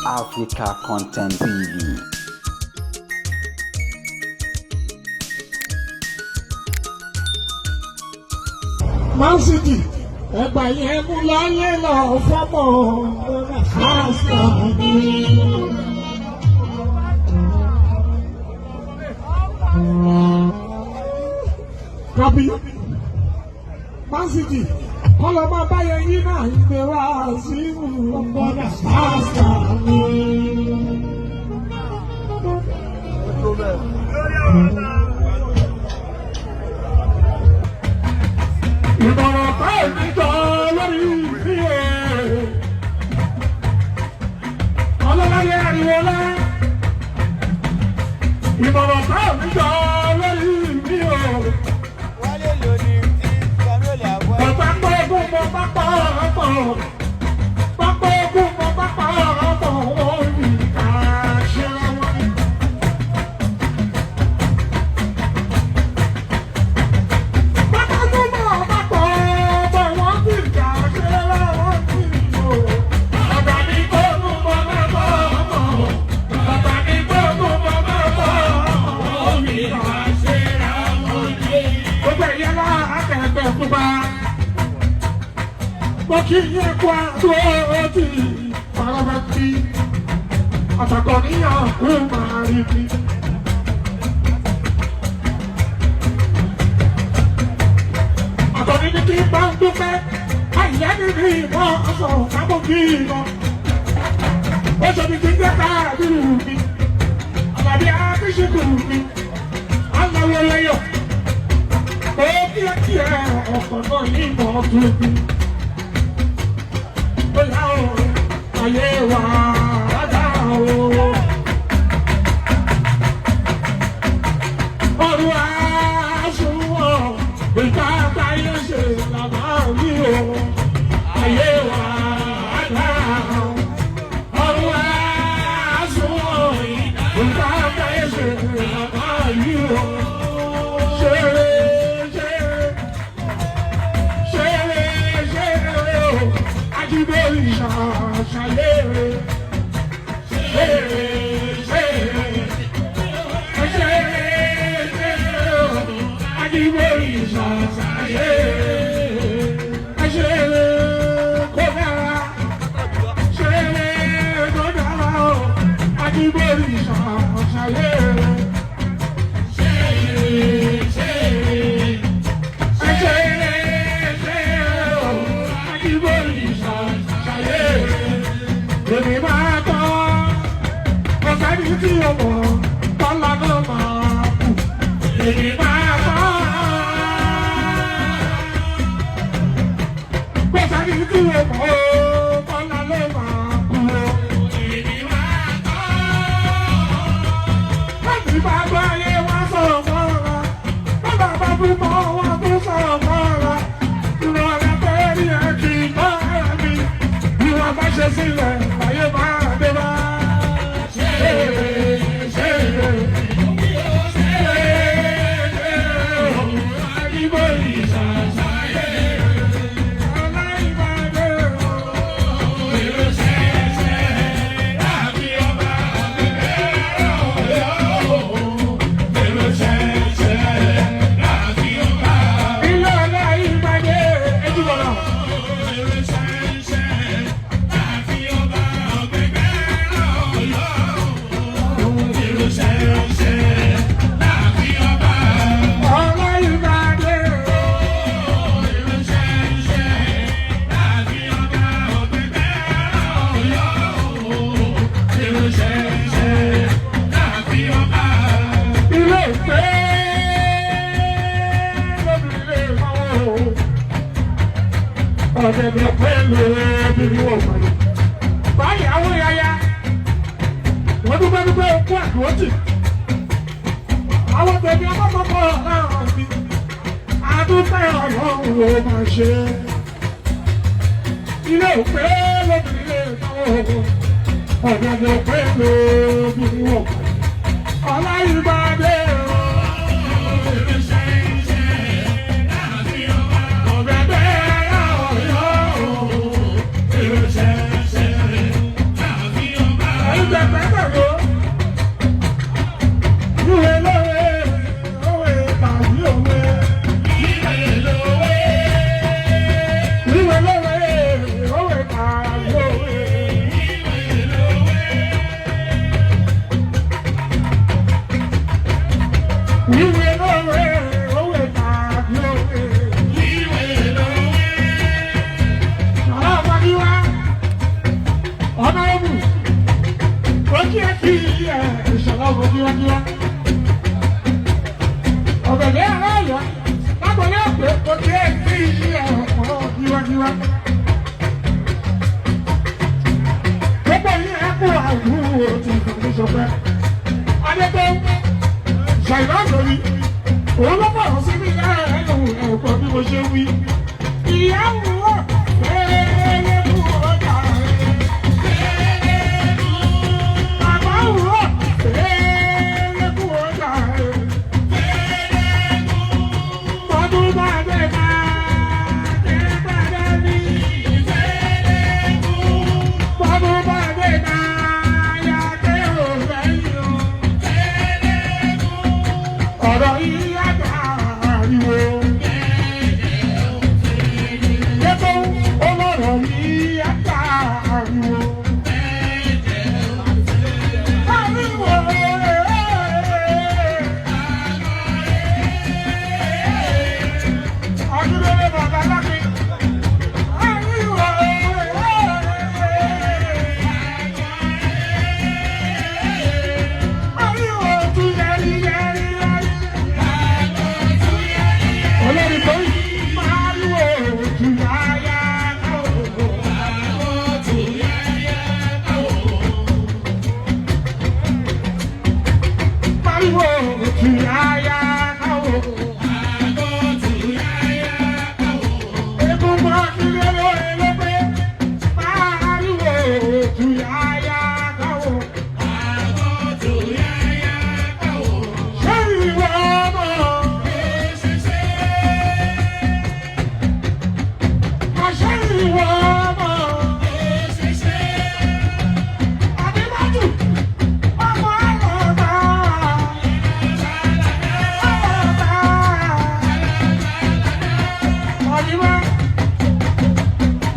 Africa Content TV. Man City, ẹgbà yẹn mú láyé lọ fọ́mọ Kabi, Man City, kọ́lọ́ máa bá yẹn yí náà ìgbé wá sí ọgbọ́n àṣà mi. Ìmọ̀ràn báyìí níjọ lórí ìfìyè. Ọlọ́láyé àríwọ́lá. Ìmọ̀ràn báyìí níjọ lórí ìfìyè. Wálé ló ní tí Samuel àbọ̀. Pápá ogun mọ pápá ọ̀pọ̀. Pápá ogun mọ pápá ọ̀pọ̀ wọ́n ní ká ṣe wọn. Pápá ogun mọ pápá ọ̀pọ̀ wọ́n ní ká ṣe wọn ní ìlú. Bàbá mi kó ogun mọ pápá ọ̀pọ̀. Bàbá mi kó ogun mọ pápá ọ̀pọ̀ wọ́n ní ká ṣe wọn ní ìlú. Gbogbo ẹ̀yẹ náà akẹ́kọ̀ọ́ fún wa. Bọ́kíyẹ kwado ti farabati àtàkọ́níyàn kú máa rí mi. Àtọ̀ní ní kí bá ń dúpẹ́, àìyá ní ní ìmọ̀ ọ̀sọ̀ kábọ̀ kí lọ. Ó sọ mi ti ń dẹ́ka àdúrú mi, àbàbí akíṣekù mi, aláwọ̀ lẹ́yọ̀. Ó kíákíá ọkọ̀ náà ní ìmọ̀ ọ̀tún mi. Ayé wa dá o. Ọ̀run àṣùwọ̀n ìgbà táyé ṣe làbá rí o. Ayé wa dá o. Ọ̀run àṣùwọ̀n ìgbà táyé ṣe làbá rí o. Ṣeré o. Ajibori ṣàṣàyèrè. Ajibori ṣàṣàyèrè. Kó dára. Kó dára o. Ajibori ṣàṣàyèrè. Èmi máa tọ́ ọ̀sẹ́ni tí o mọ̀ tọ́lá náà máa kù. Èmi máa tọ́ ọ̀sẹ́ni tí o mọ̀ tọ́lá náà máa kù. Èmi máa tọ́ láti bá gbọ́ ayé wá sọ̀rọ̀ mọ́ra. Bàbá bá fún mọ́ wọn tó sọ̀rọ̀ mọ́ra. Ìrọ̀lẹ́ fẹ́ rí ẹ̀ kì í mọ́ ara mi. Bí wọ́n bá ṣe sílẹ̀. Ọ̀dẹ̀dẹ̀ pẹ̀lú ẹbí wọ̀ pẹ̀lú. Báyìí àwọn yaya, wọ́n dúpẹ́ okú àdúrótì. Àwọn tẹ̀mí ọmọkọ̀kọ̀ náà bí. Adúpẹ́ ọlọ́run ló máa ṣe. Ilé òpé lóbìnrin lè náwó. Ọ̀dẹ̀dẹ̀ pẹ̀lú ẹbí wọ̀ pẹ̀lú. Ọláyíbádé o. kíákíá. Ọ̀gẹ̀dẹ̀ aláyọ̀ lágbọ̀lẹ́ ọ̀pẹ kò tí ẹ̀ sí ilé ọ̀pọ̀ kíákíá. Gbogbo yìí ẹ kú àwùjọ tí ìfòkè sọpẹ́. Adébẹ́ ṣàìlá lórí. Òun ló bọ̀rọ̀ sí mi lára ẹnu ẹ̀kọ́ bí mo ṣe wí. Ìyáwó fẹ́ẹ́ mú ọjà rẹ̀. Bàbá òwúrọ̀ fẹ́ẹ́ mú ọjà rẹ̀. Bọ́dún bá dé máa dé padà ní. Bọ́dún bá dé máa yá dé òfẹ́ yìí o. Ọ̀rọ̀ yìí yàtọ̀ àríwó. Yẹ́tọ̀ ọlọ́rọ̀ yìí yàtọ̀ àríwó. Àríwó ọdúnlélẹ̀ bàbá lápẹ́. Àríwó àríwó tún yẹrí yẹrí yẹrí. Olórí tó yí máa ń wò tún yáyá náà. Pariwo tún yáyá náà. Egungun akílẹ̀ lórí lọ́pẹ́. Pariwo tún yáyá náà. Ṣé ìwọ ọmọ? Àṣẹ ìwọ ọmọ? Àbíbájú ọmọ àlọ́ta. Àlọ́ta. Ọ̀dìmọ́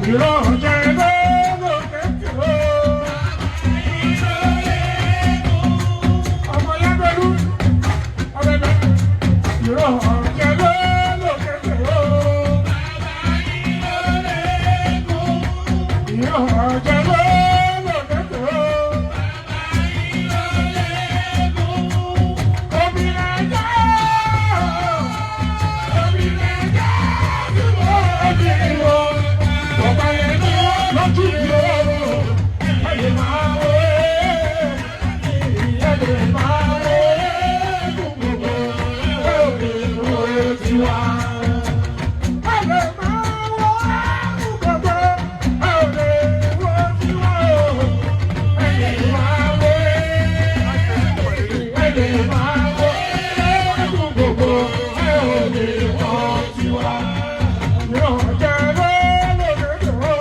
ìrọ̀jẹ̀ lókè kìlọ̀. Ọmọ Yágbẹ́lú ọ̀bẹ̀bẹ̀ ìrọ̀jẹ̀ lókè kìlọ̀. Ìrọ̀jẹ̀ lókè kìlọ̀. Obìnrin ẹja tí mo bí o. Ọba yẹn ní lójú mi o. Ẹ̀yẹ máa wé. Ẹ̀yẹ máa wé. Gbogbo òde òde tiwa. Ẹ̀yẹ máa wé. Gbogbo òde òde tiwa o. Ẹ̀yẹ máa wé. Ẹ̀yẹ máa wé. Gbogbo òde òde tiwa. Ìrọ̀jẹ̀ lókè kìlọ̀.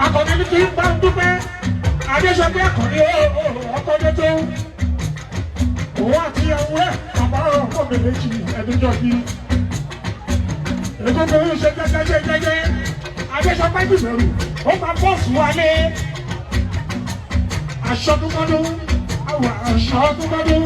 Akọni ní kí n bá ń dúpẹ́, Adéṣọpé Àkànní ọkọ̀ dé tó. Òun àti ìyàwó ẹ̀ bàbá ọkọ̀ méjì ẹ̀dúnjọ́ bí. Ètò ìgbòho ṣe jẹ́jẹ́. Adéṣọpé dìbẹ̀rù, ó máa bọ́ọ̀sì wálé. Aṣọ́dúnmọ́dún, àwọ̀ aṣọ́dúnmọ́dún.